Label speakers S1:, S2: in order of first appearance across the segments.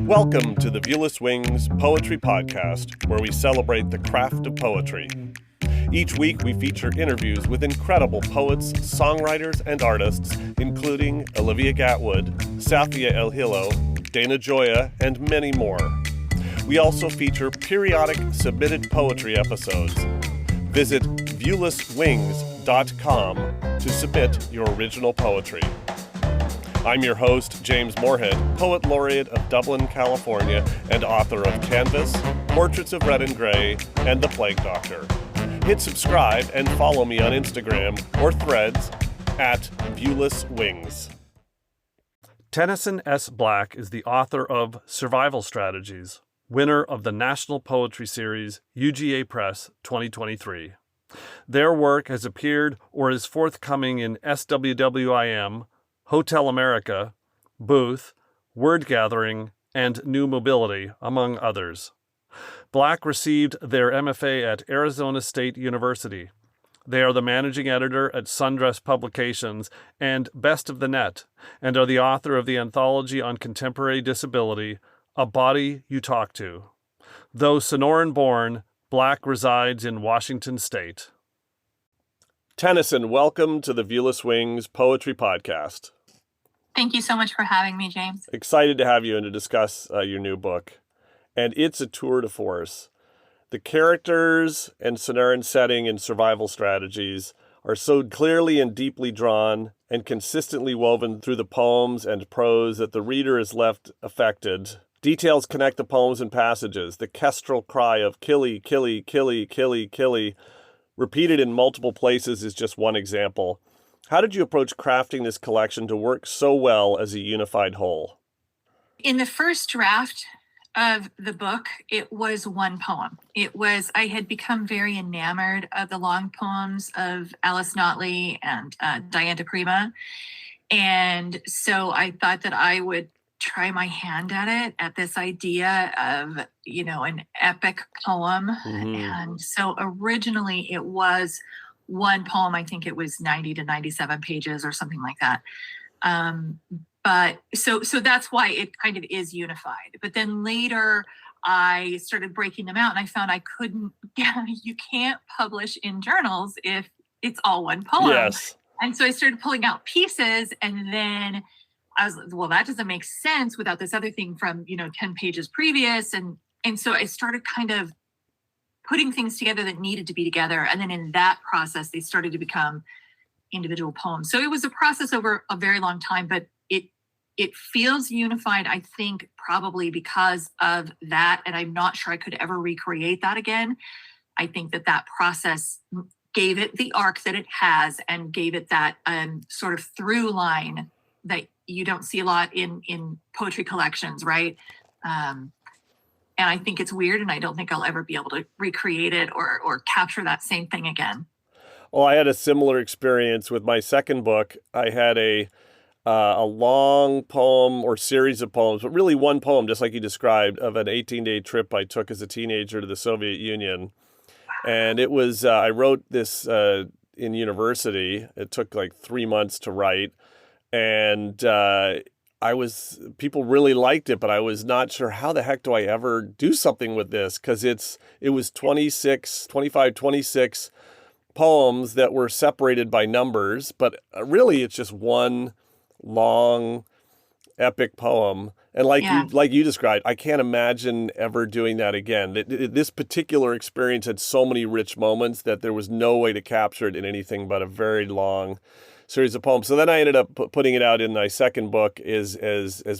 S1: Welcome to the Viewless Wings Poetry Podcast, where we celebrate the craft of poetry. Each week we feature interviews with incredible poets, songwriters, and artists, including Olivia Gatwood, Safia El Hilo, Dana Gioia, and many more. We also feature periodic submitted poetry episodes. Visit viewlesswings.com to submit your original poetry. I'm your host, James Moorhead, Poet Laureate of Dublin, California, and author of Canvas, Portraits of Red and Gray, and The Plague Doctor. Hit subscribe and follow me on Instagram or Threads at Viewless Wings. Tennison S. Black is the author of Survival Strategies, winner of the National Poetry Series, UGA Press 2023. Their work has appeared or is forthcoming in SWWIM, Hotel America, Booth, Word Gathering, and New Mobility, among others. Black received their MFA at Arizona State University. They are the managing editor at Sundress Publications and Best of the Net, and are the author of the anthology on contemporary disability, A Body You Talk To. Though Sonoran-born, Black resides in Washington State. Tennison, welcome to the Viewless Wings Poetry Podcast.
S2: Thank you so much for having me, James.
S1: Excited to have you and to discuss your new book. And it's a tour de force. The characters and Sonoran setting and survival strategies are so clearly and deeply drawn and consistently woven through the poems and prose that the reader is left affected. Details connect the poems and passages. The kestrel cry of killy, killy, killy, killy, killy, repeated in multiple places, is just one example. How did you approach crafting this collection to work so well as a unified whole?
S2: In the first draft of the book, it was one poem. I had become very enamored of the long poems of Alice Notley and Diane de Prima. And so I thought that I would try my hand at this idea of, an epic poem.
S1: Mm-hmm.
S2: And so originally it was one poem. I think it was 90 to 97 pages or something like that. But so that's why it kind of is unified. But then later I started breaking them out and I found you can't publish in journals if it's all one poem.
S1: Yes.
S2: And so I started pulling out pieces, and then I was like, well, that doesn't make sense without this other thing from, 10 pages previous. And so I started kind of putting things together that needed to be together. And then in that process, they started to become individual poems. So it was a process over a very long time, but it feels unified, I think, probably because of that. And I'm not sure I could ever recreate that again. I think that process gave it the arc that it has and gave it that sort of through line that you don't see a lot in poetry collections, right? And I think it's weird, and I don't think I'll ever be able to recreate it or capture that same thing again.
S1: Well, I had a similar experience with my second book. I had a long poem or series of poems, but really one poem, just like you described, of an 18-day trip I took as a teenager to the Soviet Union. And it was, I wrote this in university. It took like 3 months to write. And people really liked it, but I was not sure how the heck do I ever do something with this, because it was 26 poems that were separated by numbers, but really it's just one long epic poem. And like you described, I can't imagine ever doing that again. This particular experience had so many rich moments that there was no way to capture it in anything but a very long series of poems. So then I ended up putting it out in my second book as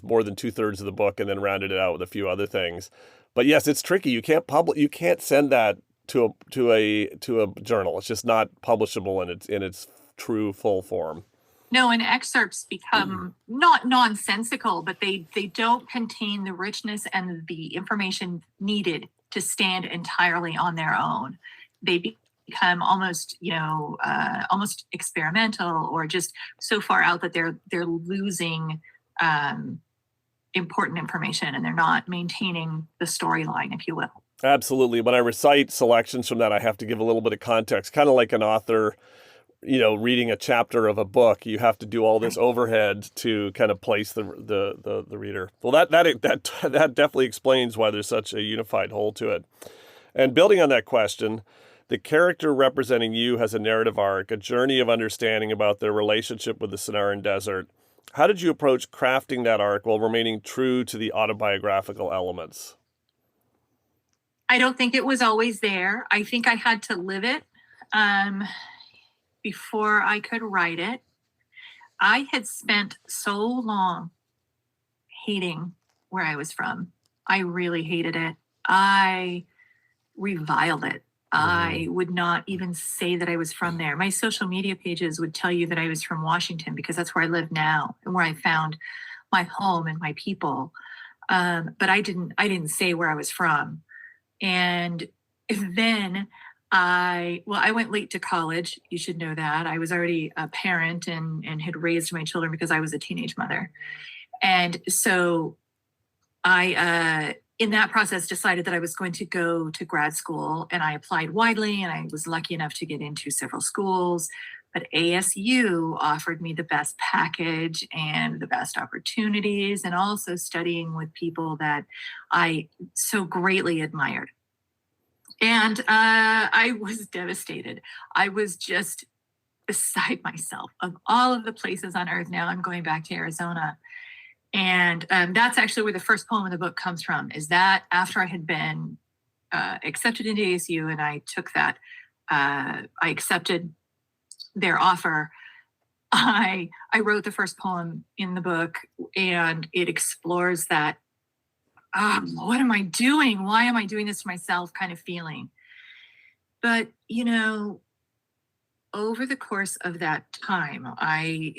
S1: more than 2/3 of the book, and then rounded it out with a few other things. But yes, it's tricky. You can't send that to a journal. It's just not publishable in its true full form.
S2: No, and excerpts become not nonsensical, but they don't contain the richness and the information needed to stand entirely on their own. They become almost experimental, or just so far out that they're losing important information, and they're not maintaining the storyline, if you will.
S1: Absolutely. When I recite selections from that, I have to give a little bit of context, kind of like an author reading a chapter of a book, you have to do all this overhead to kind of place the reader. Well, that definitely explains why there's such a unified whole to it. And building on that question, the character representing you has a narrative arc, a journey of understanding about their relationship with the Sonoran Desert. How did you approach crafting that arc while remaining true to the autobiographical elements?
S2: I don't think it was always there. I think I had to live it before I could write it. I had spent so long hating where I was from. I really hated it. I reviled it. I would not even say that I was from there. My social media pages would tell you that I was from Washington because that's where I live now and where I found my home and my people. But I didn't say where I was from. And then I went late to college. You should know that. I was already a parent and had raised my children because I was a teenage mother. And so I, in that process, decided that I was going to go to grad school, and I applied widely, and I was lucky enough to get into several schools. But ASU offered me the best package and the best opportunities, and also studying with people that I so greatly admired. And I was devastated. I was just beside myself. Of all of the places on earth, now I'm going back to Arizona. And that's actually where the first poem in the book comes from, is that after I had been accepted into ASU and I took that, I accepted their offer, I wrote the first poem in the book, and it explores that, what am I doing? Why am I doing this to myself kind of feeling? But, over the course of that time, I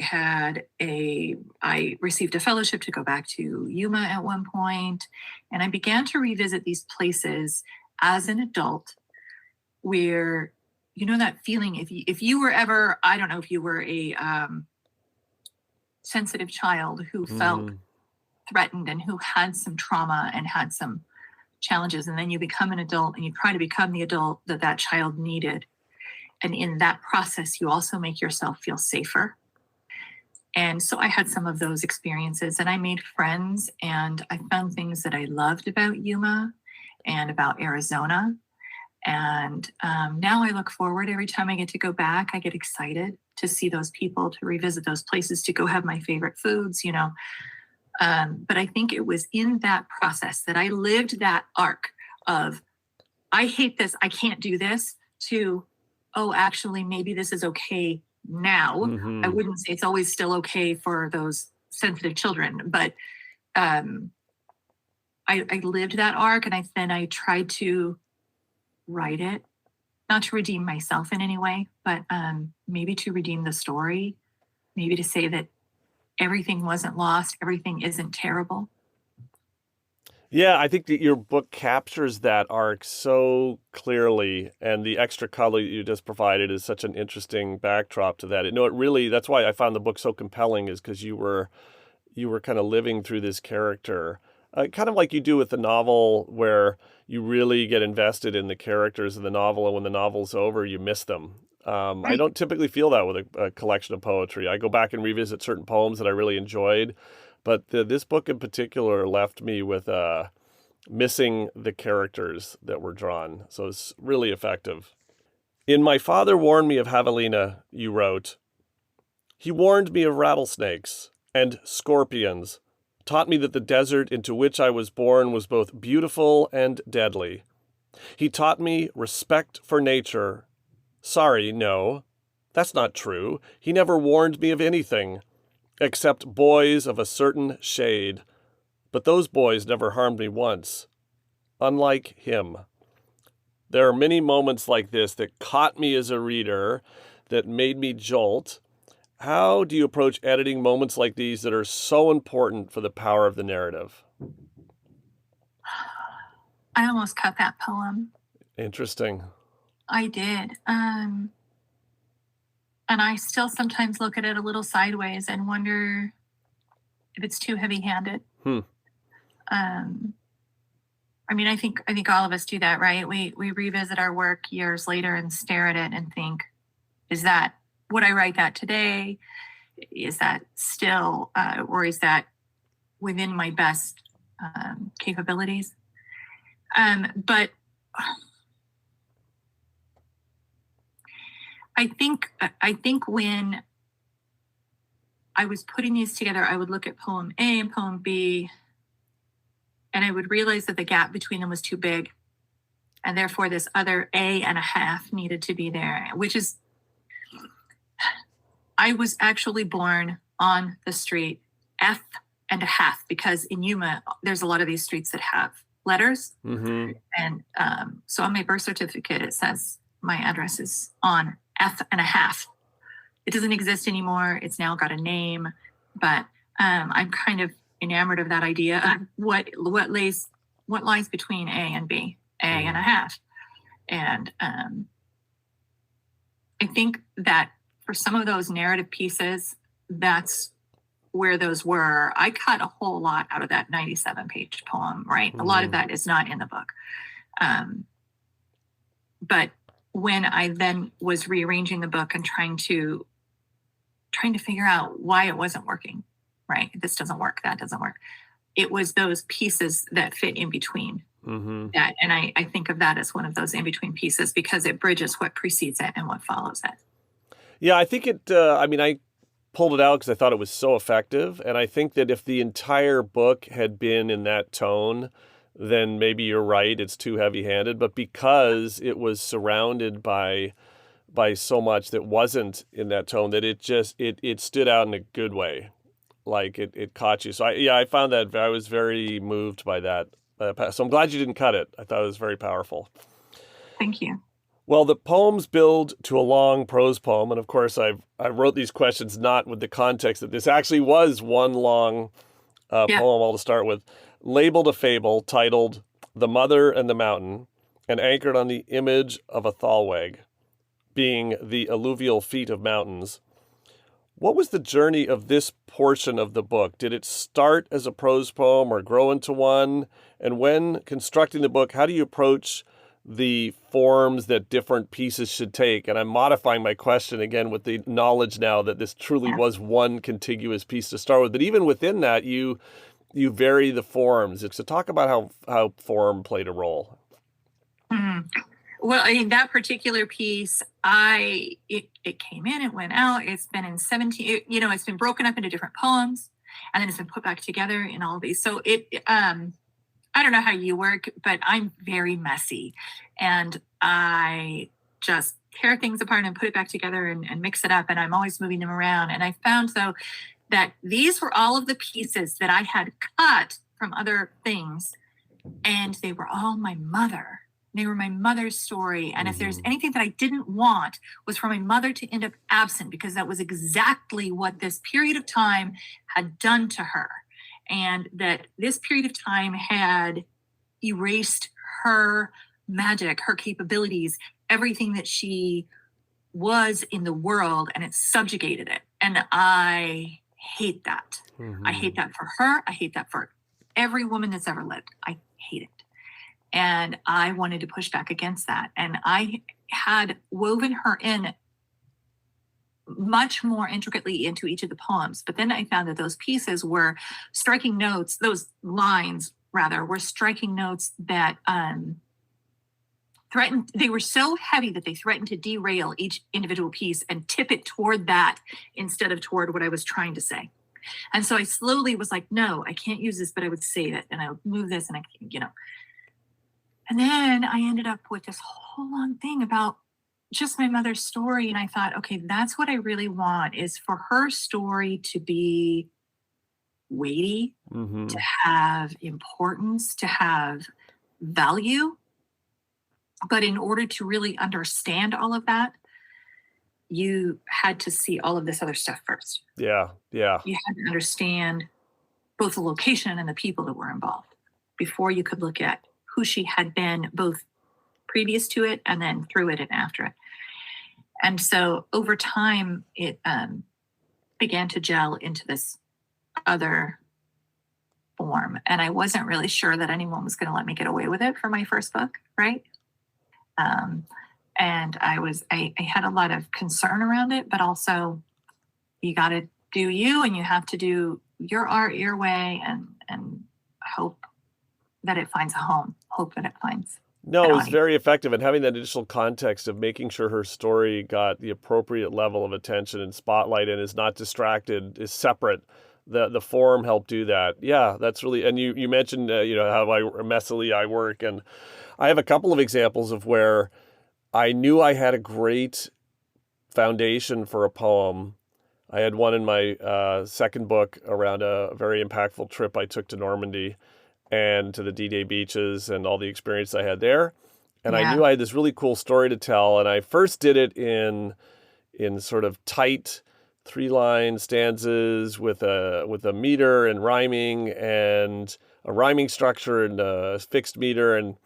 S2: received a fellowship to go back to Yuma at one point, and I began to revisit these places as an adult where, that feeling, if you were ever, I don't know if you were a sensitive child who felt threatened and who had some trauma and had some challenges, and then you become an adult and you try to become the adult that child needed. And in that process, you also make yourself feel safer. And so I had some of those experiences, and I made friends, and I found things that I loved about Yuma and about Arizona. And now I look forward every time I get to go back. I get excited to see those people, to revisit those places, to go have my favorite foods, But I think it was in that process that I lived that arc of, I hate this, I can't do this, to, oh, actually, maybe this is okay now. I wouldn't say it's always still okay for those sensitive children, but I lived that arc, and then I tried to write it, not to redeem myself in any way, but maybe to redeem the story, maybe to say that everything wasn't lost, everything isn't terrible.
S1: Yeah, I think that your book captures that arc so clearly, and the extra color you just provided is such an interesting backdrop to that. That's why I found the book so compelling, is because you were kind of living through this character, kind of like you do with the novel, where you really get invested in the characters of the novel, and when the novel's over, you miss them. I don't typically feel that with a collection of poetry. I go back and revisit certain poems that I really enjoyed, but this book in particular left me with missing the characters that were drawn. So it's really effective. In My Father Warned Me of Javelina, you wrote, he warned me of rattlesnakes and scorpions, taught me that the desert into which I was born was both beautiful and deadly. He taught me respect for nature. Sorry, no, that's not true. He never warned me of anything, except boys of a certain shade. But those boys never harmed me once, unlike him. There are many moments like this that caught me as a reader, that made me jolt. How do you approach editing moments like these that are so important for the power of the narrative?
S2: I almost cut that poem.
S1: Interesting.
S2: I did. And I still sometimes look at it a little sideways and wonder if it's too heavy-handed. I think all of us do that, right? We revisit our work years later and stare at it and think, is that would I write that today? Is that still, or is that within my best capabilities? But I think when I was putting these together, I would look at poem A and poem B, and I would realize that the gap between them was too big. And therefore, this other A and a half needed to be there, which is, I was actually born on the street F and a half, because in Yuma, there's a lot of these streets that have letters.
S1: Mm-hmm.
S2: And so on my birth certificate, it says my address is on F and a half. It doesn't exist anymore. It's now got a name, but I'm kind of enamored of that idea of what lies between A and B, A and a half. And I think that for some of those narrative pieces, that's where those were. I cut a whole lot out of that 97-page poem, right? A lot of that is not in the book. But when I then was rearranging the book and trying to figure out why it wasn't working, right? This doesn't work, that doesn't work. It was those pieces that fit in between that. And I think of that as one of those in-between pieces, because it bridges what precedes it and what follows it.
S1: Yeah, I think it, I pulled it out because I thought it was so effective. And I think that if the entire book had been in that tone, then maybe you're right, it's too heavy-handed. But because it was surrounded by so much that wasn't in that tone, that it stood out in a good way. Like it caught you. So I found that I was very moved by that. So I'm glad you didn't cut it. I thought it was very powerful.
S2: Thank you.
S1: Well, the poems build to a long prose poem, and of course, I wrote these questions not with the context that this actually was one long poem all to start with. Labeled a fable titled "The Mother and the Mountain," and anchored on the image of a thalweg, being the alluvial feet of mountains. What was the journey of this portion of the book? Did it start as a prose poem or grow into one? And when constructing the book, how do you approach the forms that different pieces should take? And I'm modifying my question again with the knowledge now that this truly was one contiguous piece to start with. But even within that, you vary the forms. So talk about how form played a role.
S2: Well, in that particular piece, it came in, it went out. It's been in 17, it's been broken up into different poems, and then it's been put back together in all of these. So I don't know how you work, but I'm very messy, and I just tear things apart and put it back together and mix it up, and I'm always moving them around. And I found, though, that these were all of the pieces that I had cut from other things, and they were all my mother. They were my mother's story. And if there's anything that I didn't want, was for my mother to end up absent, because that was exactly what this period of time had done to her. And that this period of time had erased her magic, her capabilities, everything that she was in the world, and it subjugated it. And I hate that. I hate that for her. I hate that for every woman that's ever lived. I hate it. And I wanted to push back against that. And I had woven her in much more intricately into each of the poems. But then I found that those pieces were striking notes, those lines rather, were striking notes that threatened, they were so heavy that they threatened to derail each individual piece and tip it toward that instead of toward what I was trying to say. And so I slowly was like, no, I can't use this, but I would save it. And I would move this, and and then I ended up with this whole long thing about just my mother's story. And I thought, okay, that's what I really want, is for her story to be weighty, to have importance, to have value. But in order to really understand all of that, you had to see all of this other stuff first.
S1: Yeah.
S2: You had to understand both the location and the people that were involved before you could look at who she had been, both previous to it and then through it and after it. And so over time, it began to gel into this other form. And I wasn't really sure that anyone was going to let me get away with it for my first book, right? And I had a lot of concern around it, but also you got to do you, and you have to do your art your way, and hope that it finds a home, hope that it finds
S1: No,
S2: an
S1: it was
S2: audience.
S1: very effective, and having that additional context of making sure her story got the appropriate level of attention and spotlight and is not distracted, is separate. The form helped do that. Yeah, that's really. And you mentioned how messily I work, and I have a couple of examples of where I knew I had a great foundation for a poem. I had one in my second book around a very impactful trip I took to Normandy and to the D-Day beaches and all the experience I had there. And I
S2: Yeah.
S1: knew I had this really cool story to tell. And I first did it in sort of tight 3-line stanzas with a meter and rhyming and a rhyming structure and a fixed meter. And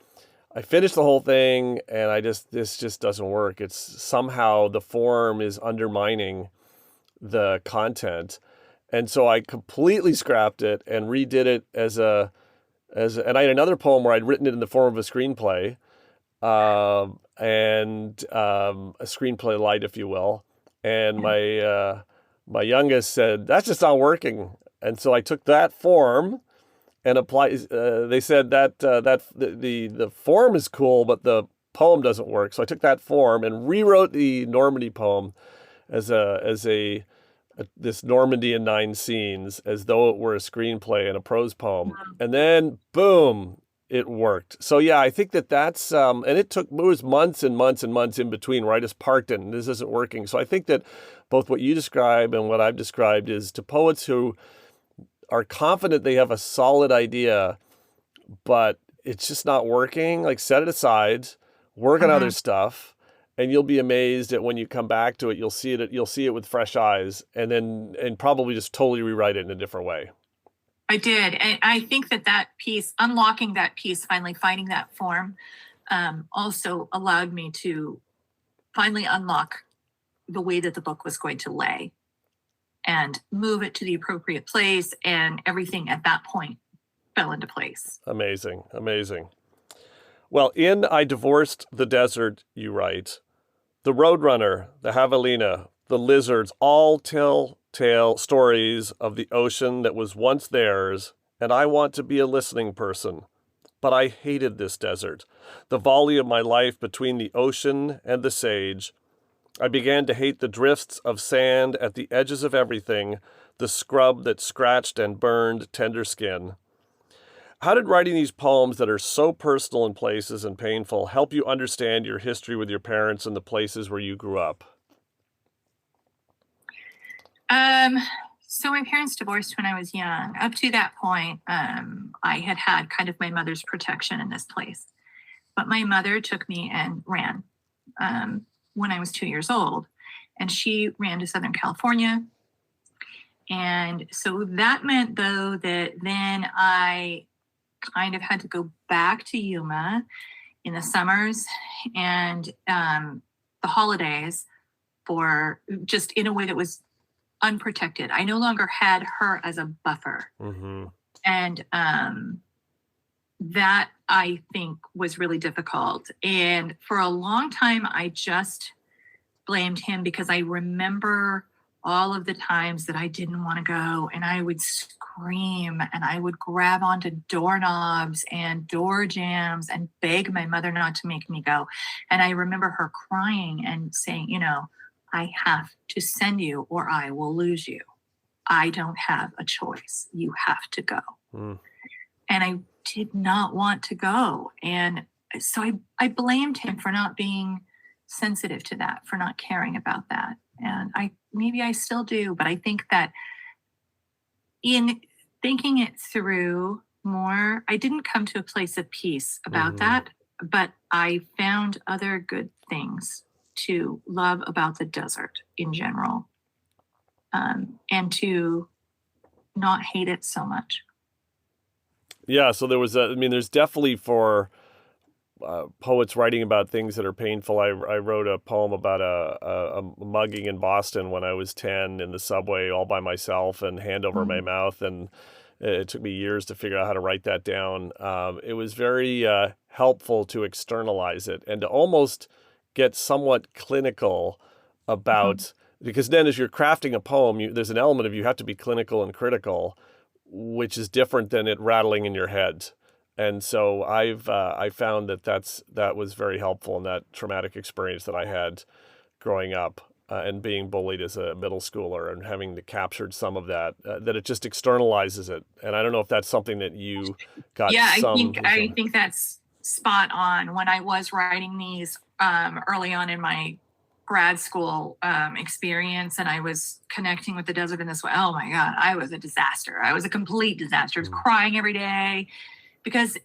S1: I finished the whole thing, and this just doesn't work. It's somehow the form is undermining the content. And so I completely scrapped it and redid it and I had another poem where I'd written it in the form of a screenplay, and a screenplay light, if you will. And my youngest said, "That's just not working." And so I took that form and applied. They said that the form is cool, but the poem doesn't work. So I took that form and rewrote the Normandy poem as this Normandy in 9 scenes, as though it were a screenplay and a prose poem. And then, boom, it worked. So yeah, I think that's, and it was months and months and months in between where I just parked it and this isn't working. So I think that both what you describe and what I've described is to poets who are confident they have a solid idea, but it's just not working, like set it aside, work on other stuff, and you'll be amazed at when you come back to it, you'll see it with fresh eyes, and probably just totally rewrite it in a different way.
S2: I did. And I think that piece, unlocking that piece, finally finding that form, also allowed me to finally unlock the way that the book was going to lay and move it to the appropriate place. And everything at that point fell into place.
S1: Amazing. Amazing. Well, in I Divorced the Desert, you write, the Roadrunner, the Javelina, the lizards all tell stories of the ocean that was once theirs, and I want to be a listening person. But I hated this desert, the volley of my life between the ocean and the sage. I began to hate the drifts of sand at the edges of everything, the scrub that scratched and burned tender skin. How did writing these poems that are so personal in places and painful help you understand your history with your parents and the places where you grew up?
S2: So my parents divorced when I was young. Up to that point, I had kind of my mother's protection in this place. But my mother took me and ran when I was 2 years old. And she ran to Southern California. And so that meant, though, that then I kind of had to go back to Yuma in the summers and the holidays for just in a way that was unprotected. I no longer had her as a buffer.
S1: Mm-hmm.
S2: And that I think was really difficult. And for a long time, I just blamed him because I remember all of the times that I didn't want to go and I would scream and I would grab onto doorknobs and door jambs and beg my mother not to make me go. And I remember her crying and saying, I have to send you or I will lose you. I don't have a choice. You have to go.
S1: Mm.
S2: And I did not want to go. And so I blamed him for not being sensitive to that, for not caring about that. And maybe I still do, but I think that in thinking it through more, I didn't come to a place of peace about that, but I found other good things to love about the desert in general, and to not hate it so much.
S1: Yeah, so there's definitely for poets writing about things that are painful. I wrote a poem about a mugging in Boston when I was 10 in the subway all by myself and hand over my mouth. And it took me years to figure out how to write that down. It was very helpful to externalize it and to almost get somewhat clinical
S2: Mhm.
S1: about, because then as you're crafting a poem, there's an element of you have to be clinical and critical, which is different than it rattling in your head. And so I found that was very helpful in that traumatic experience that I had growing up, and being bullied as a middle schooler and having to captured some of that, that it just externalizes it. And I don't know if that's something that you got
S2: Yeah, I
S1: some
S2: think I
S1: visual.
S2: think that's spot on. When I was writing these early on in my grad school experience, and I was connecting with the desert in this way. Oh my God, I was a disaster. I was a complete disaster. I was
S1: Mm.
S2: crying every day because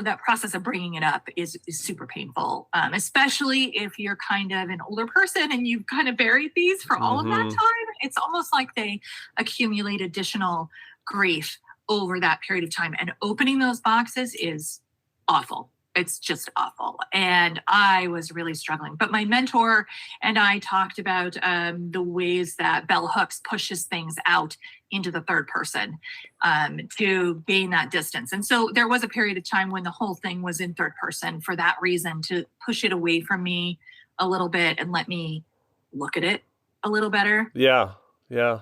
S2: that process of bringing it up is super painful, especially if you're kind of an older person and you've kind of buried these for all of that
S1: Mm-hmm.
S2: time. It's almost like they accumulate additional grief over that period of time, and opening those boxes is awful. It's just awful. And I was really struggling. But my mentor and I talked about the ways that bell hooks pushes things out into the third person, to gain that distance. And so there was a period of time when the whole thing was in third person for that reason, to push it away from me a little bit and let me look at it a little better.
S1: Yeah, yeah.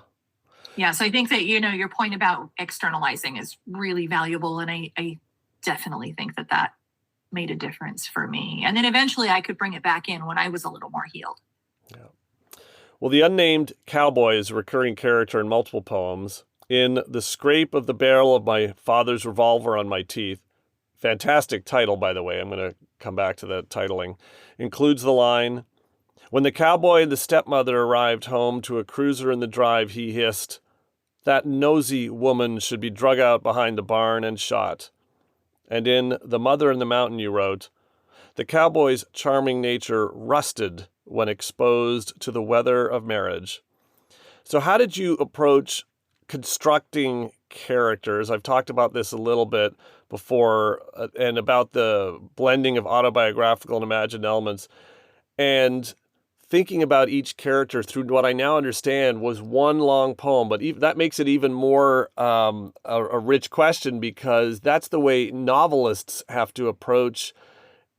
S2: Yeah. So I think that, your point about externalizing is really valuable. And I definitely think that that made a difference for me. And then eventually I could bring it back in when I was a little more healed.
S1: Yeah. Well, the unnamed cowboy is a recurring character in multiple poems. In The Scrape of the Barrel of My Father's Revolver on My Teeth, fantastic title, by the way, I'm going to come back to that titling, includes the line, "When the cowboy and the stepmother arrived home to a cruiser in the drive, he hissed, 'That nosy woman should be drug out behind the barn and shot.' And in The Mother in the Mountain, you wrote, 'The cowboy's charming nature rusted when exposed to the weather of marriage.' So how did you approach constructing characters? I've talked about this a little bit before, and about the blending of autobiographical and imagined elements, and thinking about each character through what I now understand was one long poem. But that makes it even more a rich question, because that's the way novelists have to approach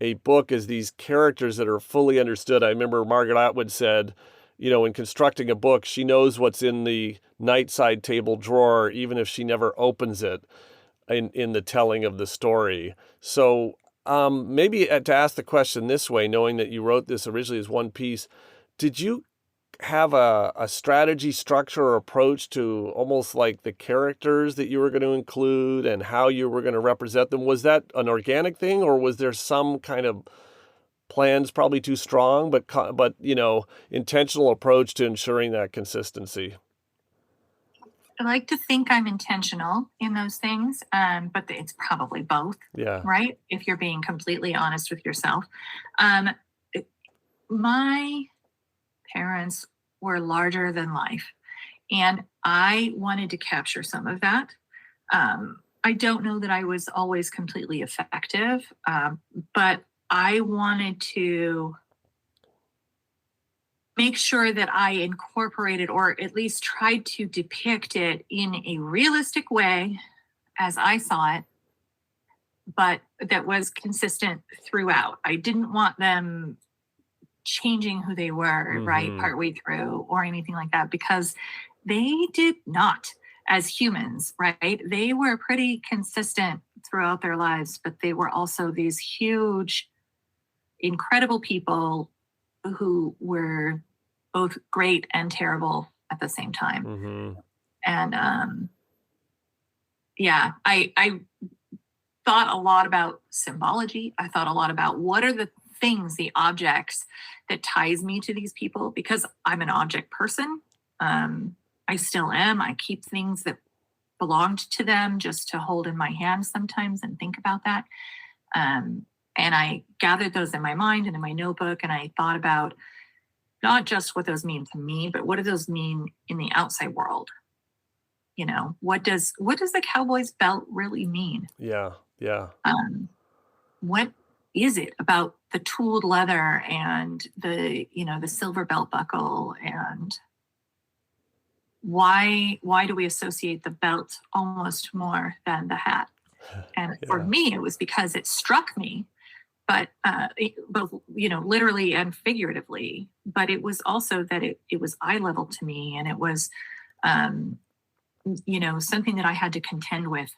S1: a book, as these characters that are fully understood. I remember Margaret Atwood said, in constructing a book, she knows what's in the nightside table drawer, even if she never opens it in the telling of the story. So maybe to ask the question this way, knowing that you wrote this originally as one piece, did you have a strategy, structure, or approach to almost like the characters that you were going to include and how you were going to represent them? Was that an organic thing, or was there some kind of plans, probably too strong, but intentional approach to ensuring that consistency?
S2: I like to think I'm intentional in those things, but it's probably both,
S1: Yeah.
S2: right? If you're being completely honest with yourself. Um, it- my parents were larger than life, and I wanted to capture some of that. I don't know that I was always completely effective, but I wanted to make sure that I incorporated, or at least tried to depict it in a realistic way as I saw it, but that was consistent throughout. I didn't want them changing who they were, right,
S1: Mm-hmm.
S2: partway through or anything like that, because they did not, as humans, right? They were pretty consistent throughout their lives, but they were also these huge, incredible people who were both great and terrible at the same time.
S1: Mm-hmm.
S2: And yeah, I thought a lot about symbology. I thought a lot about what are the things, the objects that ties me to these people, because I'm an object person. I still am. I keep things that belonged to them just to hold in my hand sometimes and think about that. And I gathered those in my mind and in my notebook, and I thought about not just what those mean to me, but what do those mean in the outside world? What does the cowboy's belt really mean?
S1: Yeah. Yeah.
S2: What is it about the tooled leather and the silver belt buckle, and why do we associate the belt almost more than the hat? And for
S1: Yeah.
S2: me, it was because it struck me but both, literally and figuratively. But it was also that it was eye level to me, and it was, something that I had to contend with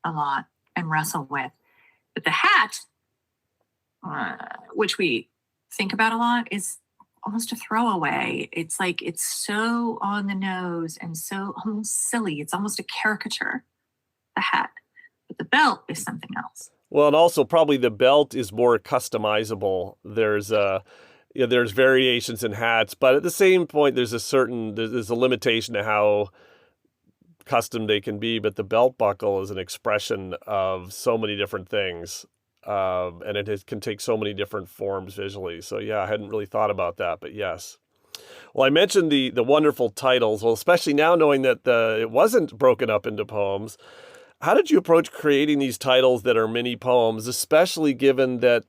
S2: a lot and wrestle with. But the hat, which we think about a lot, is almost a throwaway. It's like, it's so on the nose and so almost silly. It's almost a caricature, the hat. But the belt is something else.
S1: Well, and also probably the belt is more customizable. There's there's variations in hats, but at the same point, there's a limitation to how custom they can be. But the belt buckle is an expression of so many different things. And can take so many different forms visually. So yeah, I hadn't really thought about that, but yes. Well, I mentioned the wonderful titles. Well, especially now knowing that it wasn't broken up into poems. How did you approach creating these titles that are mini poems, especially given that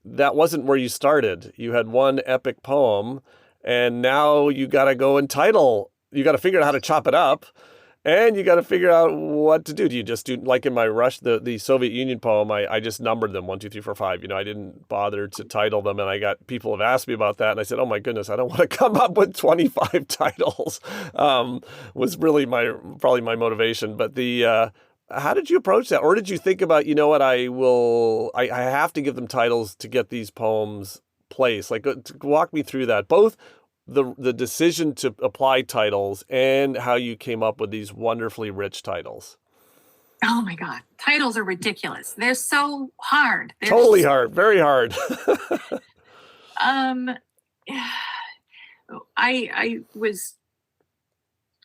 S1: wasn't where you started? You had one epic poem, and now you got to go and title. You got to figure out how to chop it up. And you got to figure out what to do. Do you just do, like in my Rush, the Soviet Union poem, I just numbered them 1, 2, 3, 4, 5. I didn't bother to title them. And I got people have asked me about that. And I said, oh my goodness, I don't want to come up with 25 titles, was really probably my motivation. But how did you approach that? Or did you think about, I have to give them titles to get these poems placed? Like, walk me through that. Both the decision to apply titles and how you came up with these wonderfully rich titles.
S2: Oh my God. Titles are ridiculous. They're so hard.
S1: Totally hard. Very hard.
S2: I was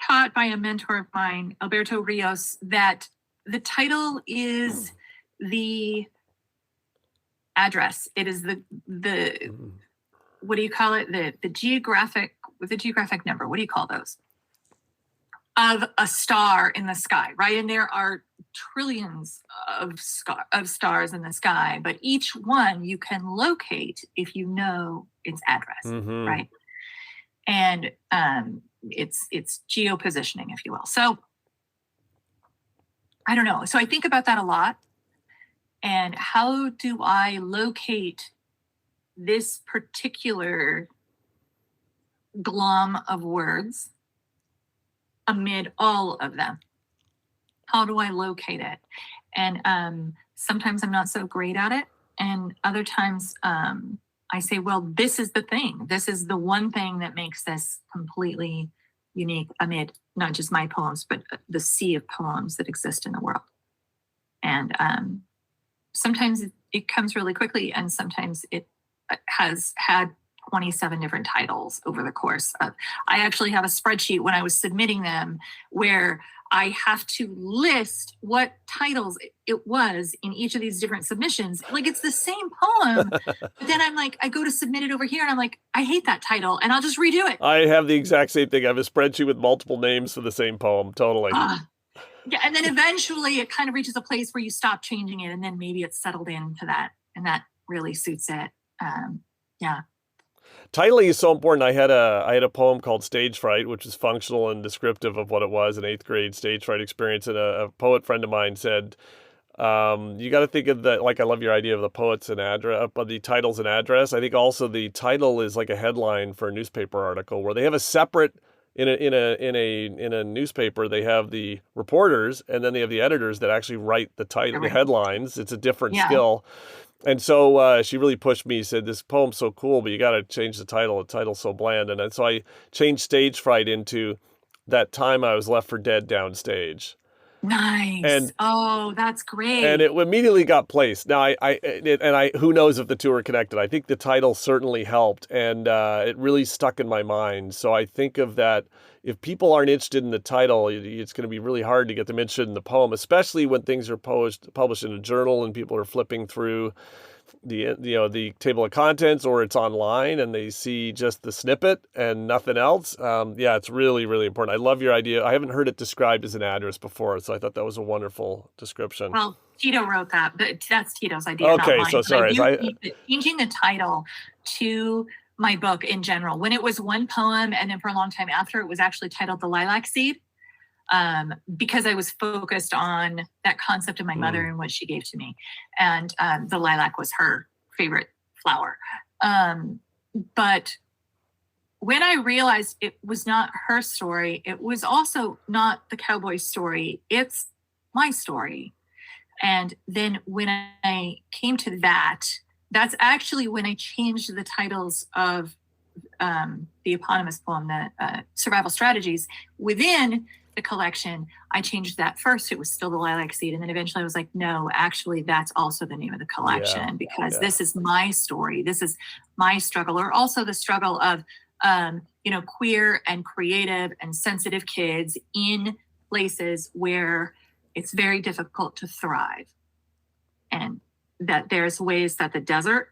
S2: taught by a mentor of mine, Alberto Rios, that the title is the address. It is the what do you call it? The geographic number. What do you call those? Of a star in the sky, right? And there are trillions of stars in the sky, but each one you can locate if you know its address, right? And it's geopositioning, if you will. So I don't know. So I think about that a lot. And how do I locate this particular glom of words amid all of them? How do I locate it? And sometimes I'm not so great at it. And other times I say, well, this is the thing. This is the one thing that makes this completely unique amid not just my poems, but the sea of poems that exist in the world. And sometimes it comes really quickly, and sometimes it has had 27 different titles over the course of. I actually have a spreadsheet when I was submitting them where I have to list what titles it was in each of these different submissions. Like, it's the same poem, but then I'm like, I go to submit it over here and I'm like, I hate that title, and I'll just redo it.
S1: I have the exact same thing. I have a spreadsheet with multiple names for the same poem. Totally.
S2: Yeah, and then eventually it kind of reaches a place where you stop changing it, and then maybe it's settled into that, and that really suits it. Yeah.
S1: Titling is so important. I had a poem called Stage Fright, which is functional and descriptive of what it was, an 8th grade stage fright experience. And a poet friend of mine said, you got to think of I love your idea of the poets and address, but the titles and address. I think also the title is like a headline for a newspaper article, where they have a separate, in a newspaper, they have the reporters, and then they have the editors that actually write the title, the headlines. It's a different skill. And so she really pushed me, said, this poem's so cool, but you got to change the title. The title's so bland. And so I changed Stage Fright into That Time I Was Left for Dead Downstage.
S2: Nice.
S1: And,
S2: that's great.
S1: And it immediately got placed. Now, who knows if the two are connected. I think the title certainly helped, and it really stuck in my mind. So I think of that. If people aren't interested in the title, it's going to be really hard to get them interested in the poem, especially when things are published in a journal and people are flipping through the table of contents, or it's online and they see just the snippet and nothing else. It's really, really important. I love your idea. I haven't heard it described as an address before, so I thought that was a wonderful description.
S2: Well, Tito wrote that, but that's Tito's idea.
S1: Okay,
S2: not mine.
S1: So sorry.
S2: Changing the title to my book in general, when it was one poem, and then for a long time after, it was actually titled The Lilac Seed. because I was focused on that concept of my mother and what she gave to me. And the lilac was her favorite flower. But when I realized it was not her story, it was also not the cowboy's story, it's my story. And then when I came to that, that's actually when I changed the titles of the eponymous poem, the Survival Strategies, within the collection. I changed that first. It was still the lilac seed. And then eventually I was like, no, actually, that's also the name of the collection, because this is my story. This is my struggle, or also the struggle of, queer and creative and sensitive kids in places where it's very difficult to thrive. And that there's ways that the desert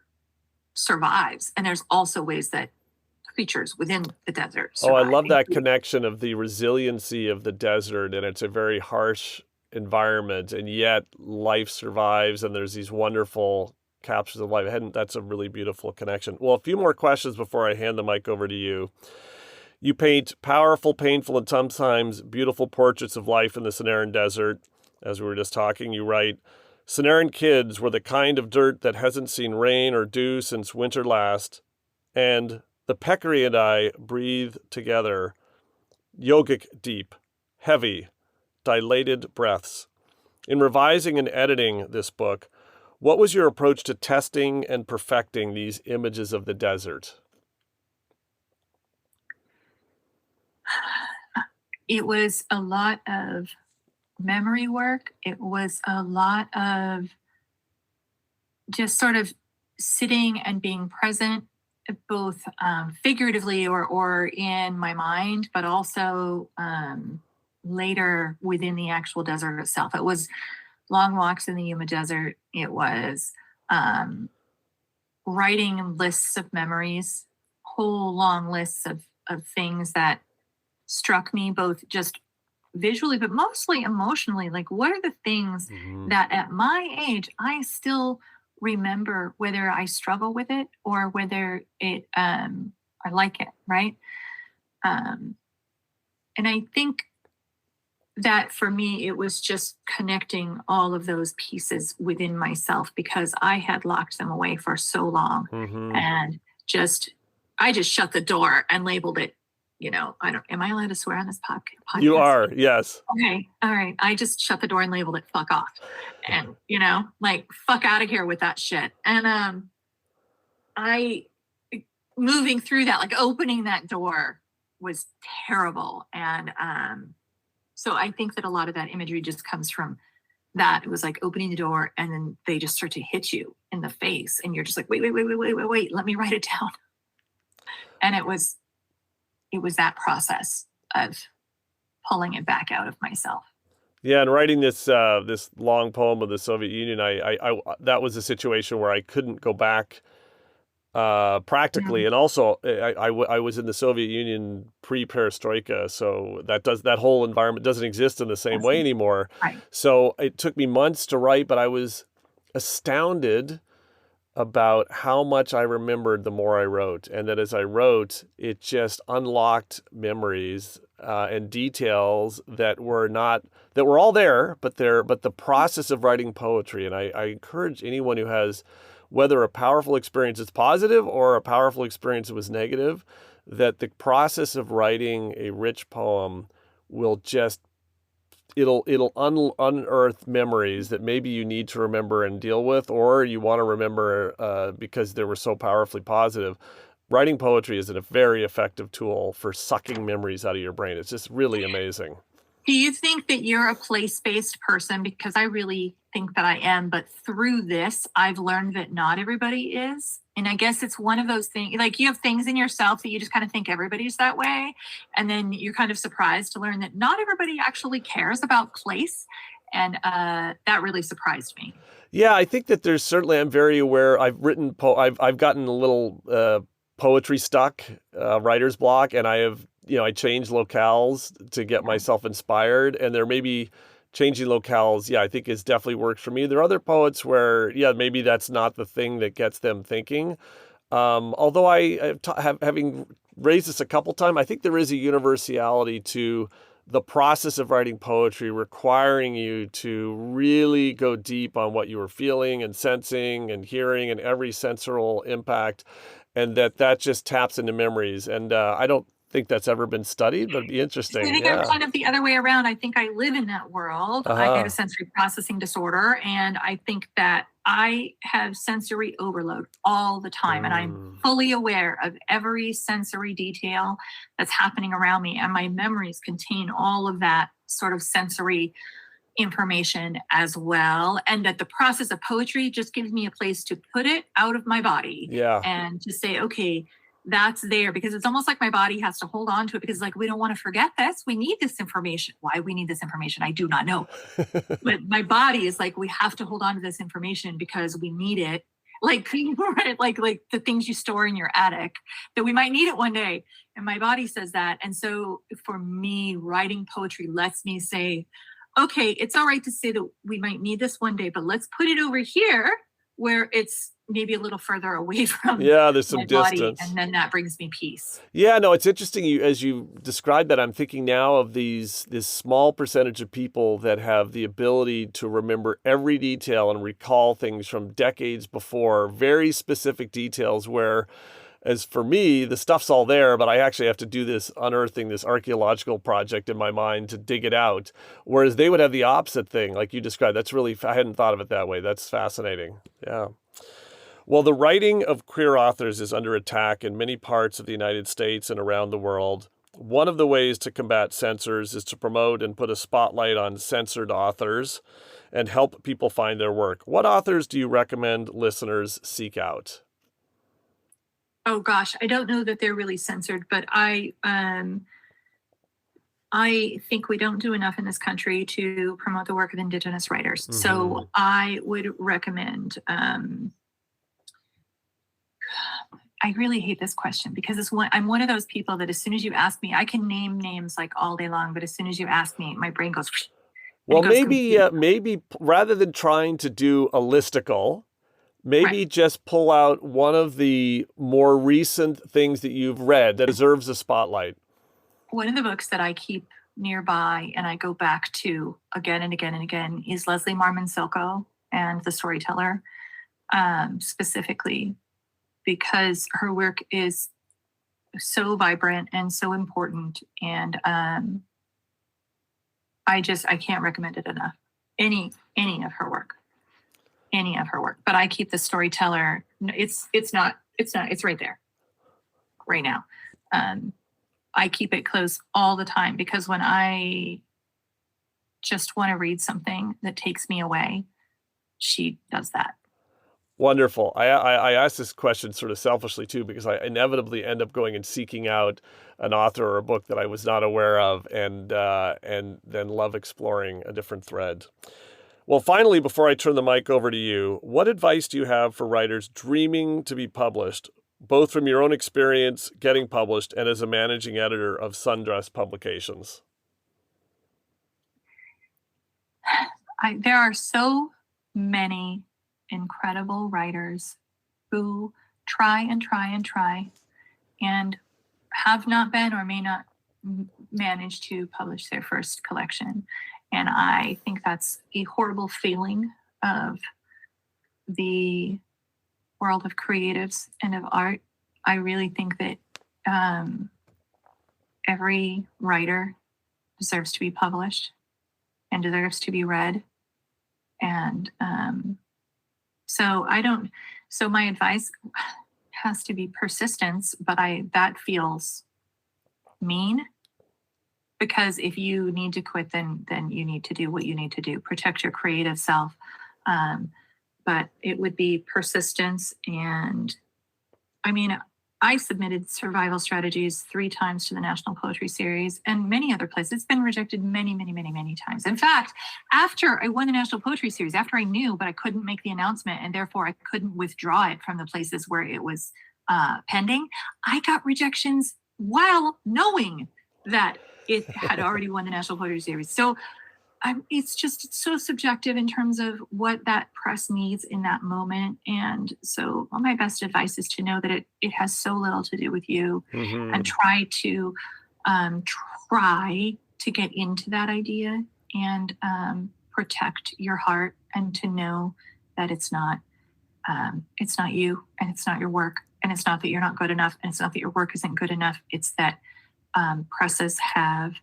S2: survives. And there's also ways that creatures within the desert survive.
S1: Oh, I love that connection of the resiliency of the desert, and it's a very harsh environment, and yet life survives, and there's these wonderful captures of life. That's a really beautiful connection. Well, a few more questions before I hand the mic over to you. You paint powerful, painful, and sometimes beautiful portraits of life in the Sonoran Desert. As we were just talking, you write, Sonoran kids were the kind of dirt that hasn't seen rain or dew since winter last, and the peccary and I breathe together, yogic deep, heavy, dilated breaths. In revising and editing this book, what was your approach to testing and perfecting these images of the desert?
S2: It was a lot of memory work. It was a lot of just sort of sitting and being present, both figuratively or in my mind, but also later within the actual desert itself. It was long walks in the Yuma Desert. It was writing lists of memories, whole long lists of things that struck me, both just visually, but mostly emotionally. Like, what are the things that at my age, I still remember, whether I struggle with it or whether it, I like it, right? And I think that for me, it was just connecting all of those pieces within myself, because I had locked them away for so long. And I just shut the door and labeled it, am I allowed to swear on this podcast?
S1: You are, yes.
S2: Okay. All right. I just shut the door and labeled it fuck off. And, fuck out of here with that shit. And I, moving through that, like opening that door was terrible. And so I think that a lot of that imagery just comes from that. It was like opening the door and then they just start to hit you in the face. And you're just like, wait, let me write it down. And it was that process of pulling it back out of myself.
S1: Yeah, and writing this this long poem of the Soviet Union, I that was a situation where I couldn't go back practically, and also I was in the Soviet Union pre-perestroika, so that whole environment doesn't exist in the same way anymore.
S2: Right.
S1: So it took me months to write, but I was astounded about how much I remembered the more I wrote, and that as I wrote, it just unlocked memories and details that were all there, but the process of writing poetry. And I encourage anyone who has, whether a powerful experience is positive or a powerful experience was negative, that the process of writing a rich poem will just it'll unearth memories that maybe you need to remember and deal with, or you want to remember because they were so powerfully positive. Writing poetry is a very effective tool for sucking memories out of your brain. It's just really amazing.
S2: Do you think that you're a place-based person? Because I really think that I am, but through this, I've learned that not everybody is. And I guess it's one of those things, like you have things in yourself that you just kind of think everybody's that way. And then you're kind of surprised to learn that not everybody actually cares about place. And that really surprised me.
S1: Yeah, I think that there's certainly, I'm very aware. I've written, I've gotten a little poetry stuck, writer's block, and I have, I change locales to get myself inspired, and there may be changing locales. Yeah, I think it's definitely worked for me. There are other poets where, maybe that's not the thing that gets them thinking. Although I having raised this a couple times, I think there is a universality to the process of writing poetry requiring you to really go deep on what you were feeling and sensing and hearing and every sensorial impact, and that just taps into memories. And I don't think that's ever been studied, but it'd be
S2: I
S1: interesting.
S2: think I'm
S1: Yeah.
S2: kind of the other way around. I think I live in that world. I get a
S1: Uh-huh.
S2: sensory processing disorder, and I think that I have sensory overload all the time, and I'm
S1: Mm.
S2: fully aware of every sensory detail that's happening around me. And my memories contain all of that sort of sensory information as well. And that the process of poetry just gives me a place to put it out of my body
S1: Yeah.
S2: and to say, okay, that's there, because it's almost like my body has to hold on to it, because like we don't want to forget this. We need this information. Why we need this information, I do not know. But my body is like, we have to hold on to this information because we need it. Like right, like the things you store in your attic, that we might need it one day. And my body says that. And so for me, writing poetry lets me say, okay, it's all right to say that we might need this one day, but let's put it over here where it's maybe a little further away from
S1: Yeah, there's some
S2: my body.
S1: distance.
S2: And then that brings me peace.
S1: Yeah, no, it's interesting. As you describe that, I'm thinking now of this small percentage of people that have the ability to remember every detail and recall things from decades before, very specific details where, as for me, the stuff's all there, but I actually have to do this unearthing, this archaeological project in my mind to dig it out. Whereas they would have the opposite thing, like you described. That's really, I hadn't thought of it that way. That's fascinating. Yeah. Well, the writing of queer authors is under attack in many parts of the United States and around the world. One of the ways to combat censors is to promote and put a spotlight on censored authors and help people find their work. What authors do you recommend listeners seek out?
S2: Oh gosh, I don't know that they're really censored, but I think we don't do enough in this country to promote the work of Indigenous writers.
S1: Mm-hmm.
S2: So I would recommend. I really hate this question because I'm one of those people that as soon as you ask me, I can name names like all day long, but as soon as you ask me, my brain goes.
S1: Well,
S2: goes
S1: maybe rather than trying to do a listicle, maybe
S2: Right.
S1: just pull out one of the more recent things that you've read that deserves a spotlight.
S2: One of the books that I keep nearby and I go back to again and again and again is Leslie Marmon Silko and The Storyteller, specifically because her work is so vibrant and so important. And I can't recommend it enough. Any of her work. But I keep The Storyteller. It's right there right now. I keep it close all the time because when I just want to read something that takes me away, she does that.
S1: Wonderful. I asked this question sort of selfishly too, because I inevitably end up going and seeking out an author or a book that I was not aware of, and then love exploring a different thread. Well, finally, before I turn the mic over to you, what advice do you have for writers dreaming to be published, both from your own experience getting published and as a managing editor of Sundress Publications?
S2: There are so many incredible writers who try and try and try and have not been or may not manage to publish their first collection. And I think that's a horrible failing of the world of creatives and of art. I really think that every writer deserves to be published and deserves to be read. And so my advice has to be persistence, but that feels mean, because if you need to quit, then you need to do what you need to do, protect your creative self. But it would be persistence. And I mean, I submitted survival strategies 3 times to the National Poetry Series and many other places. It's been rejected many, many, many, many times. In fact, after I won the National Poetry Series, after I knew, but I couldn't make the announcement, and therefore I couldn't withdraw it from the places where it was pending, I got rejections while knowing that it had already won the National Poetry Series. So it's so subjective in terms of what that press needs in that moment. And so my best advice is to know that it has so little to do with you,
S1: Mm-hmm.
S2: and try to get into that idea and protect your heart, and to know that it's not you, and it's not your work, and it's not that you're not good enough, and it's not that your work isn't good enough. It's that presses have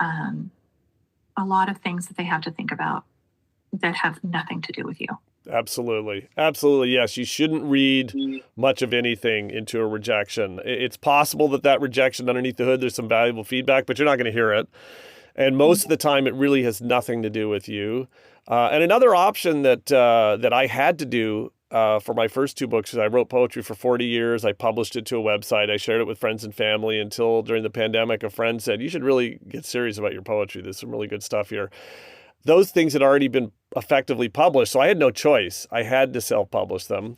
S2: a lot of things that they have to think about that have nothing to do with you.
S1: Absolutely. Absolutely. Yes. You shouldn't read much of anything into a rejection. It's possible that rejection underneath the hood, there's some valuable feedback, but you're not going to hear it. And most of the time, it really has nothing to do with you. And another option that I had to do for my first two books is I wrote poetry for 40 years. I published it to a website. I shared it with friends and family until during the pandemic, a friend said, you should really get serious about your poetry. There's some really good stuff here. Those things had already been effectively published, so I had no choice. I had to self-publish them.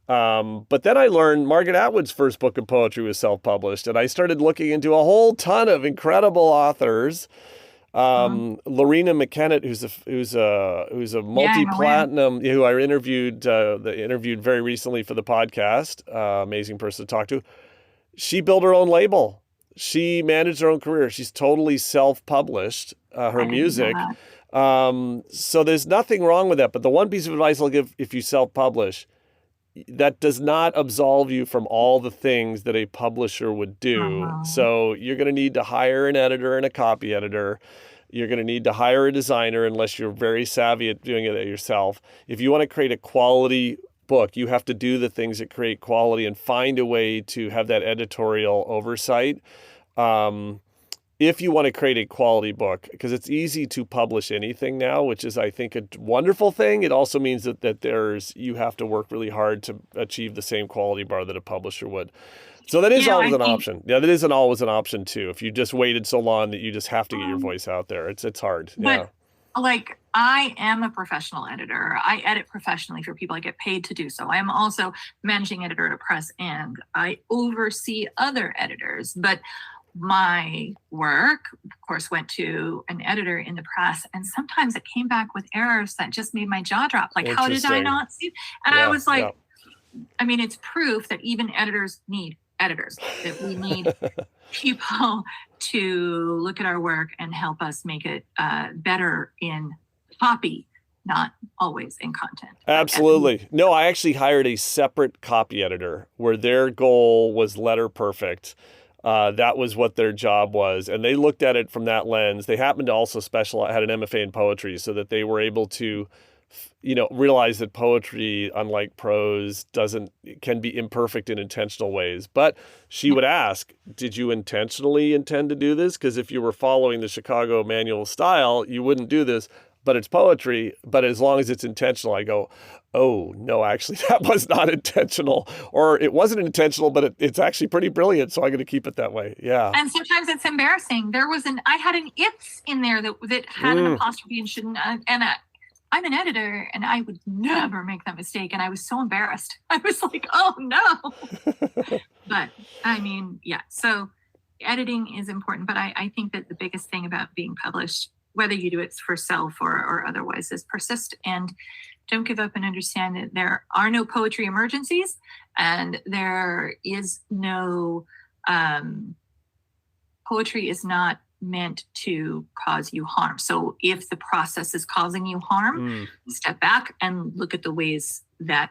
S1: But then I learned Margaret Atwood's first book of poetry was self-published, and I started looking into a whole ton of incredible authors. Lorena McKennett, who's a multi-platinum, who I interviewed very recently for the podcast, amazing person to talk to. She built her own label. She managed her own career. She's totally self-published her music. So there's nothing wrong with that. But the one piece of advice I'll give, if you self-publish, that does not absolve you from all the things that a publisher would do. So you're going to need to hire an editor and a copy editor. You're going to need to hire a designer unless you're very savvy at doing it yourself. If you want to create a quality book, you have to do the things that create quality and find a way to have that editorial oversight. If you want to create a quality book, because it's easy to publish anything now, which is, I think, a wonderful thing. It also means that you have to work really hard to achieve the same quality bar that a publisher would. So that is always an option. Yeah, that isn't always an option too. If you just waited so long that you just have to get your voice out there, it's hard.
S2: But like, I am a professional editor. I edit professionally for people. I get paid to do so. I am also managing editor at a press, and I oversee other editors. But my work, of course, went to an editor in the press, and sometimes it came back with errors that just made my jaw drop. Like, how did I not see? And I was like, I mean, it's proof that even editors need editors, that we need people to look at our work and help us make it better in copy, not always in content.
S1: Absolutely. No, I actually hired a separate copy editor where their goal was letter perfect. That was what their job was. And they looked at it from that lens. They happened to also had an MFA in poetry, so that they were able to, realize that poetry, unlike prose, can be imperfect in intentional ways. But she would ask, did you intentionally intend to do this? Because if you were following the Chicago manual style, you wouldn't do this. But it's poetry. But as long as it's intentional, I go, oh, no, actually, that was not intentional. Or it wasn't intentional, but it's actually pretty brilliant. So I'm going to keep it that way. Yeah.
S2: And sometimes it's embarrassing. I had an "it's" in there that had an apostrophe and shouldn't. I'm an editor, and I would never make that mistake. And I was so embarrassed. I was like, oh, no. But I mean, yeah. So editing is important. But I think that the biggest thing about being published, whether you do it for self or otherwise, is persist and don't give up, and understand that there are no poetry emergencies, and there is no poetry is not meant to cause you harm. So if the process is causing you harm, step back and look at the ways that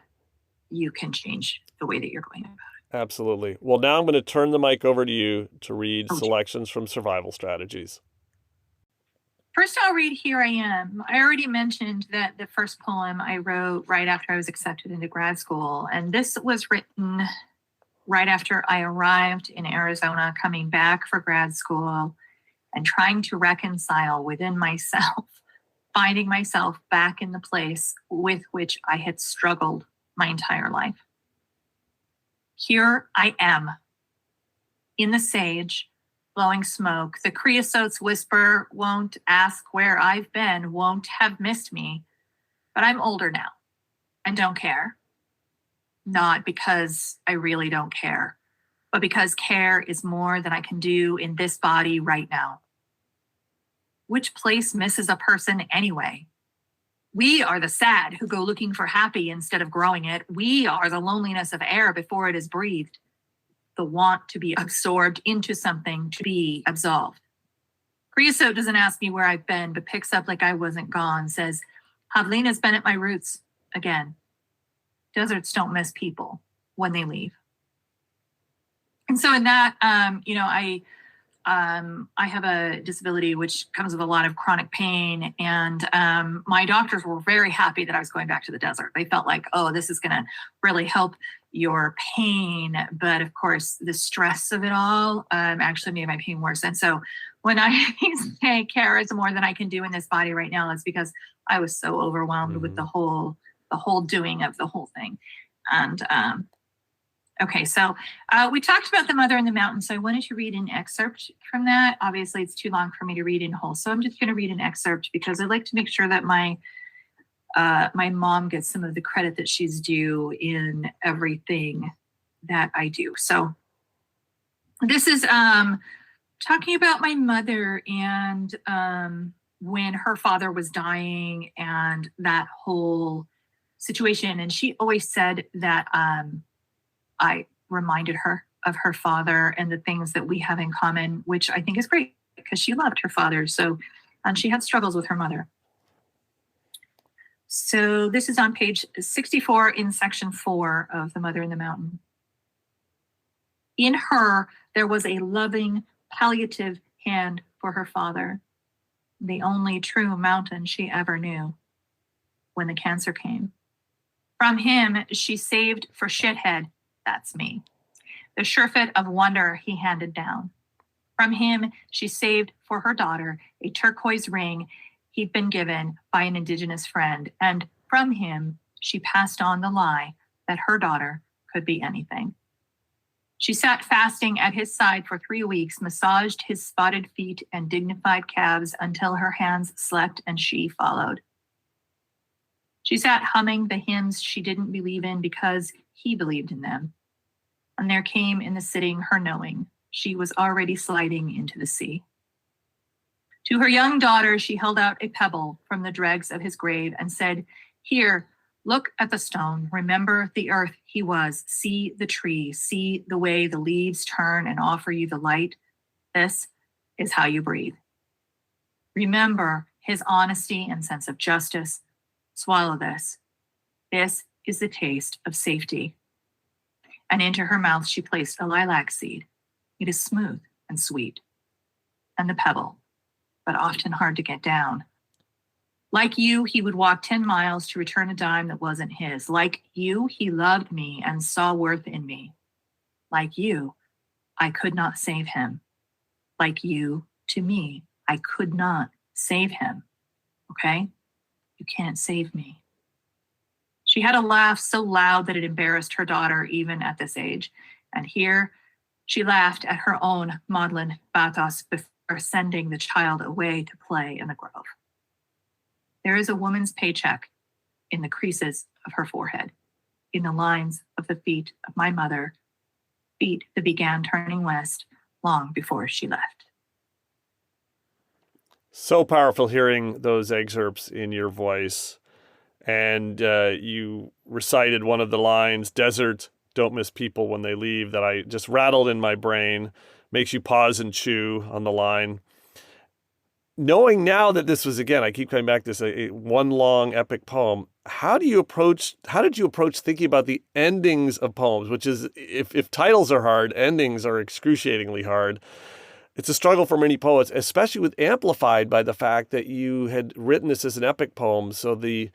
S2: you can change the way that you're going about it.
S1: Absolutely. Well, now I'm going to turn the mic over to you to read selections from Survival Strategies.
S2: First, I'll read Here I Am. I already mentioned that the first poem I wrote right after I was accepted into grad school. And this was written right after I arrived in Arizona, coming back for grad school and trying to reconcile within myself, finding myself back in the place with which I had struggled my entire life. Here I am, in the sage, blowing smoke. The creosote's whisper won't ask where I've been, won't have missed me. But I'm older now and don't care. Not because I really don't care, but because care is more than I can do in this body right now. Which place misses a person anyway? We are the sad who go looking for happy instead of growing it. We are the loneliness of air before it is breathed. The want to be absorbed into something, to be absolved. Creosote doesn't ask me where I've been, but picks up like I wasn't gone, says, Havlina's been at my roots again. Deserts don't miss people when they leave. And so in that, I have a disability which comes with a lot of chronic pain, and my doctors were very happy that I was going back to the desert. They felt like, oh, this is going to really help your pain. But of course, the stress of it all actually made my pain worse. And so when I say care is more than I can do in this body right now, it's because I was so overwhelmed with the whole doing of the whole thing. And okay, so we talked about the Mother in the Mountain, so I wanted to read an excerpt from that. Obviously, it's too long for me to read in whole, so I'm just going to read an excerpt because I'd like to make sure that my mom gets some of the credit that she's due in everything that I do. So this is talking about my mother and when her father was dying and that whole situation. And she always said that I reminded her of her father and the things that we have in common, which I think is great because she loved her father. So, and she had struggles with her mother. So this is on page 64 in section 4 of The Mother in the Mountain. In her, there was a loving, palliative hand for her father, the only true mountain she ever knew when the cancer came. From him, she saved for shithead, that's me, the surefit of wonder he handed down. From him, she saved for her daughter a turquoise ring he'd been given by an indigenous friend. And from him, she passed on the lie that her daughter could be anything. She sat fasting at his side for 3 weeks, massaged his spotted feet and dignified calves until her hands slept and she followed. She sat humming the hymns she didn't believe in because he believed in them. And there came in the sitting her knowing she was already sliding into the sea. To her young daughter, she held out a pebble from the dregs of his grave and said, "Here, look at the stone. Remember the earth he was. See the tree. See the way the leaves turn and offer you the light. This is how you breathe. Remember his honesty and sense of justice. Swallow this. This is the taste of safety." And into her mouth she placed a lilac seed. It is smooth and sweet. And the pebble, but often hard to get down. Like you, he would walk 10 miles to return a dime that wasn't his. Like you, he loved me and saw worth in me. Like you, I could not save him. Like you, to me, I could not save him. Okay? You can't save me. She had a laugh so loud that it embarrassed her daughter even at this age. And here she laughed at her own maudlin bathos before sending the child away to play in the grove. There is a woman's paycheck in the creases of her forehead, in the lines of the feet of my mother, feet that began turning west long before she left.
S1: So powerful hearing those excerpts in your voice. And you recited one of the lines, "Deserts don't miss people when they leave," that I just rattled in my brain, makes you pause and chew on the line. Knowing now that this was, again, I keep coming back to this, a one long epic poem, how did you approach thinking about the endings of poems, which is, if titles are hard, endings are excruciatingly hard. It's a struggle for many poets, especially with amplified by the fact that you had written this as an epic poem. So the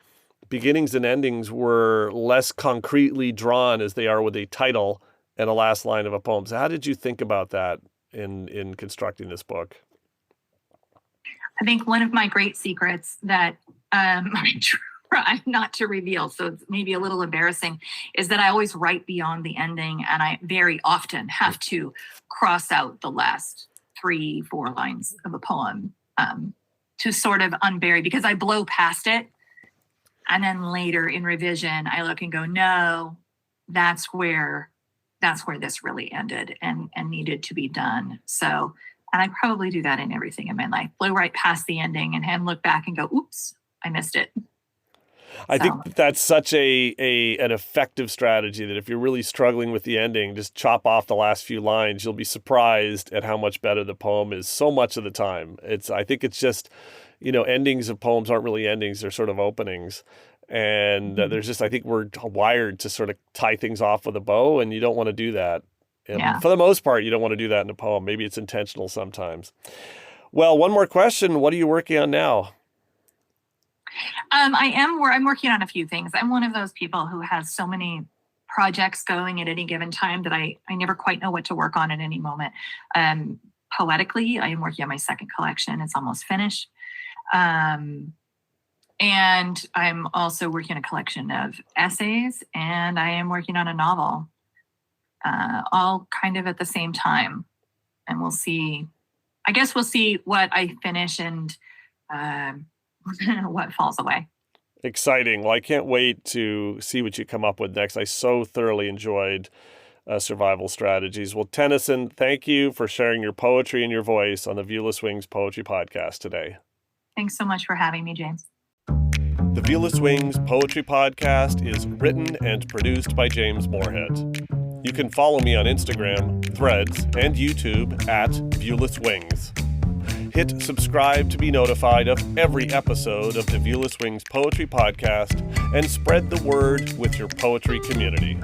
S1: beginnings and endings were less concretely drawn as they are with a title and a last line of a poem. So how did you think about that in constructing this book?
S2: I think one of my great secrets that I try not to reveal, so it's maybe a little embarrassing, is that I always write beyond the ending, and I very often have to cross out the last 3-4 lines of a poem to sort of unbury, because I blow past it. And then later in revision, I look and go, no, that's where this really ended and needed to be done. So, and I probably do that in everything in my life. Blow right past the ending and look back and go, oops, I missed it.
S1: I
S2: So,
S1: think that's such an effective strategy that if you're really struggling with the ending, just chop off the last few lines. You'll be surprised at how much better the poem is so much of the time. I think it's just, endings of poems aren't really endings. They're sort of openings. And
S2: mhm.
S1: there's just, I think we're wired to sort of tie things off with a bow, and you don't want to do that.
S2: Yeah.
S1: For the most part, you don't want to do that in a poem. Maybe it's intentional sometimes. Well, one more question. What are you working on now?
S2: I'm working on a few things. I'm one of those people who has so many projects going at any given time that I never quite know what to work on at any moment. Poetically, I am working on my second collection. It's almost finished. Um, and I'm also working on a collection of essays, and I am working on a novel, all kind of at the same time. And we'll see. I guess we'll see what I finish and what falls away.
S1: Exciting. Well, I can't wait to see what you come up with next. I so thoroughly enjoyed Survival Strategies. Well, Tennison, thank you for sharing your poetry and your voice on the Viewless Wings Poetry Podcast today.
S2: Thanks so much for having me, James.
S1: The Viewless Wings Poetry Podcast is written and produced by James Moorhead. You can follow me on Instagram, Threads, and YouTube at Viewless Wings. Hit subscribe to be notified of every episode of the Viewless Wings Poetry Podcast and spread the word with your poetry community.